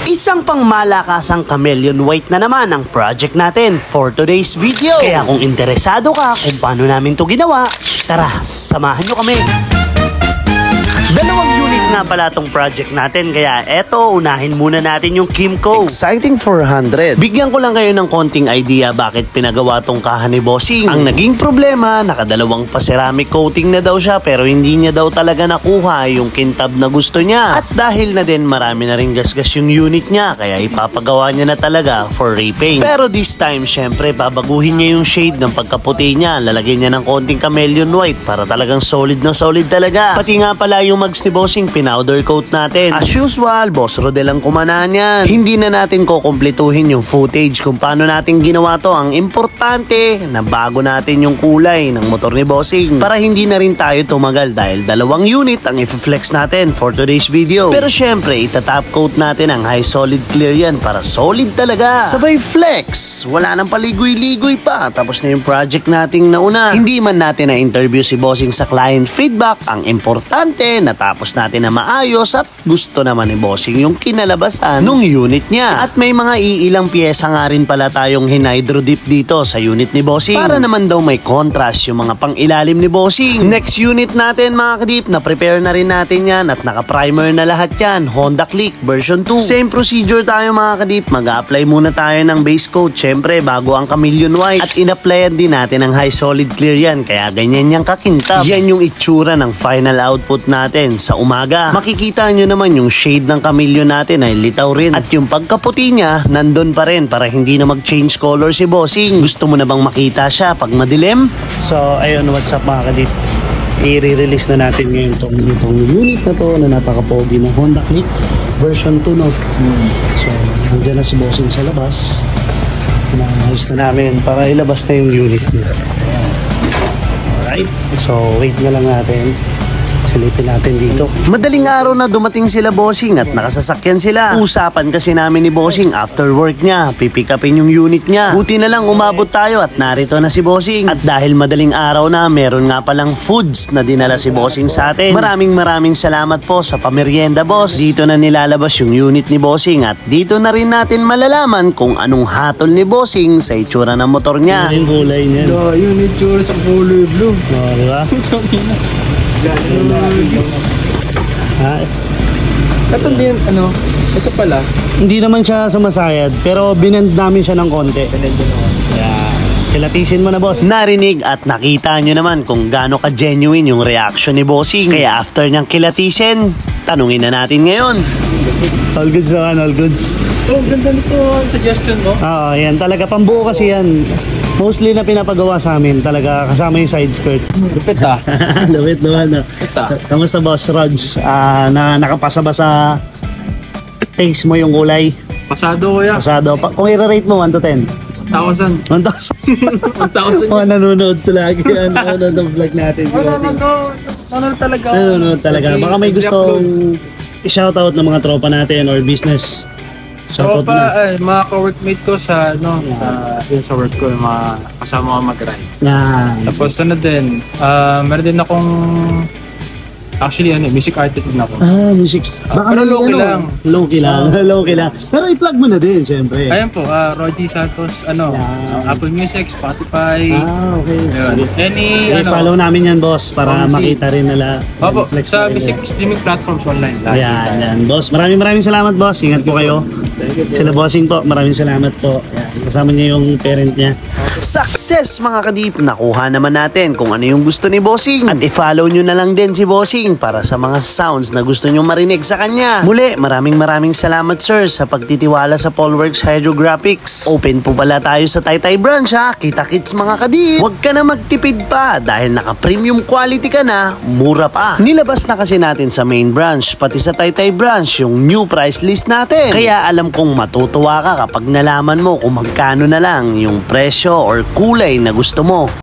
Isang pangmalakasang chameleon white na naman ang project natin for today's video. Kaya kung interesado ka kung paano namin to ginawa, tara, samahan nyo kami. Dalawang unit nga pala tong project natin, kaya eto, unahin muna natin yung Kimco Exciting 400. Bigyan ko lang kayo ng konting idea bakit pinagawa tong kahan ni Bossing. Ang naging problema, nakadalawang pa ceramic coating na daw siya pero hindi niya daw talaga nakuha yung kintab na gusto niya. At dahil na din marami na rin gasgas yung unit niya, kaya ipapagawa niya na talaga for repaint. Pero this time, syempre, babaguhin niya yung shade ng pagkaputi niya. Lalagyan niya ng konting chameleon white para talagang solid na solid talaga. Pati nga pala yung mags ni Bossing, pinowder coat natin. As usual, Boss Rodel ang kumanaan yan. Hindi na natin kukumpletuhin yung footage kung paano natin ginawa to. Ang importante, na bago natin yung kulay ng motor ni Bossing para hindi na rin tayo tumagal dahil dalawang unit ang i-flex natin for today's video. Pero syempre, itatop coat natin ang high solid clear yan para solid talaga. Sabay flex, wala nang paligoy-ligoy pa. Tapos na yung project nating nauna. Hindi man natin na-interview si Bossing sa client feedback. Ang importante, natapos natin na maayos at gusto naman ni Bossing yung kinalabasan nung unit niya. At may mga iilang pyesa nga rin pala tayong hinydro dip dito sa unit ni Bossing para naman daw may contrast yung mga pang-ilalim ni Bossing. Next unit natin mga kadip, na-prepare na rin natin yan at naka-primer na lahat yan. Honda Click version 2. Same procedure tayo mga kadip, mag-a-apply muna tayo ng base coat syempre bago ang chameleon white at in-applyan din natin ang high solid clear yan kaya ganyan yung kakintab. Yan yung itsura ng final output natin sa umaga. Makikita nyo naman yung shade ng chameleon natin ay litaw rin at yung pagkaputi niya nandun pa rin para hindi na mag-change color si Bossing. Gusto mo na bang makita siya pag madilim? So ayun, what's up mga kadip, i-release na natin ngayon itong unit na to na napaka-pogi na Honda Click version 2 no. So nandiyan na si Bossing sa labas, naayos na namin para ilabas na yung unit niya. Alright, so wait na lang natin, silipin natin dito. Madaling araw na dumating sila Bossing at nakasasakyan sila. Usapan kasi namin ni Bossing after work niya, pipick upin yung unit niya. Buti na lang umabot tayo at narito na si Bossing. At dahil madaling araw na, meron nga palang foods na dinala si Bossing sa atin. Maraming salamat po sa pamerienda boss. Dito na nilalabas yung unit ni Bossing at dito na rin natin malalaman kung anong hatol ni Bossing sa itsura ng motor niya. Yung kulay niya. Yung itsura sa kulay blue. Diba? Ito din, ito pala. Hindi naman siya sumasayad, pero binend namin siya ng konti. Yeah. Kilatisin mo na boss. Narinig at nakita nyo naman kung gaano ka-genuine yung reaction ni Bossing. Kaya after niyang kilatisin, tanungin na natin ngayon. All goods naman, all goods. Oh, ganda nito. Suggestion mo? Oo, yan. Talaga, pambuo kasi yan. Mostly na pinapagawa sa amin, talaga kasama yung side skirt. Lupit ha? Lupit naman. Kamusta boss Rods? Na nakapasa ba sa taste mo yung kulay? Pasado ko yan. Pasado. Kung i-rate mo 1 to 10? 1,000. 1,000? 1,000. Mga nanonood to lagi. Nanonood ng vlog natin. Nanonood talaga. Nanonood talaga. Baka may gustong i-shoutout ng mga tropa natin or business. Tropa, mga ka-workmate ko sa sa work ko, mga kasama ko mag-ride. Tapos din, meron din akong actually music artist din ako. Music. Pero low-key lang. Low-key lang. Pero i-plug mo na din, syempre. Ayan po, Roy D. Santos, Apple Music, Spotify. Okay. Any, follow namin yan, boss, para makita rin nila. Opo, sa music streaming platforms online. Yan, boss. Maraming salamat, boss. Ingat po kayo. Sila Bossing po, maraming salamat po. Kasama niya yung parent niya. Success mga kadip! Nakuha naman natin kung ano yung gusto ni Bossing. At i-follow nyo na lang din si Bossing para sa mga sounds na gusto nyo marinig sa kanya. Muli, maraming salamat sir sa pagtitiwala sa Polworks Hydrographics. Open po pala tayo sa Taytay branch ha. Kita-kits mga kadip! Huwag ka na magtipid pa dahil naka-premium quality ka na, mura pa. Nilabas na kasi natin sa main branch, pati sa Taytay branch, yung new price list natin. Kaya alam kung matutuwa ka kapag nalaman mo kung magkano na lang yung presyo or kulay na gusto mo.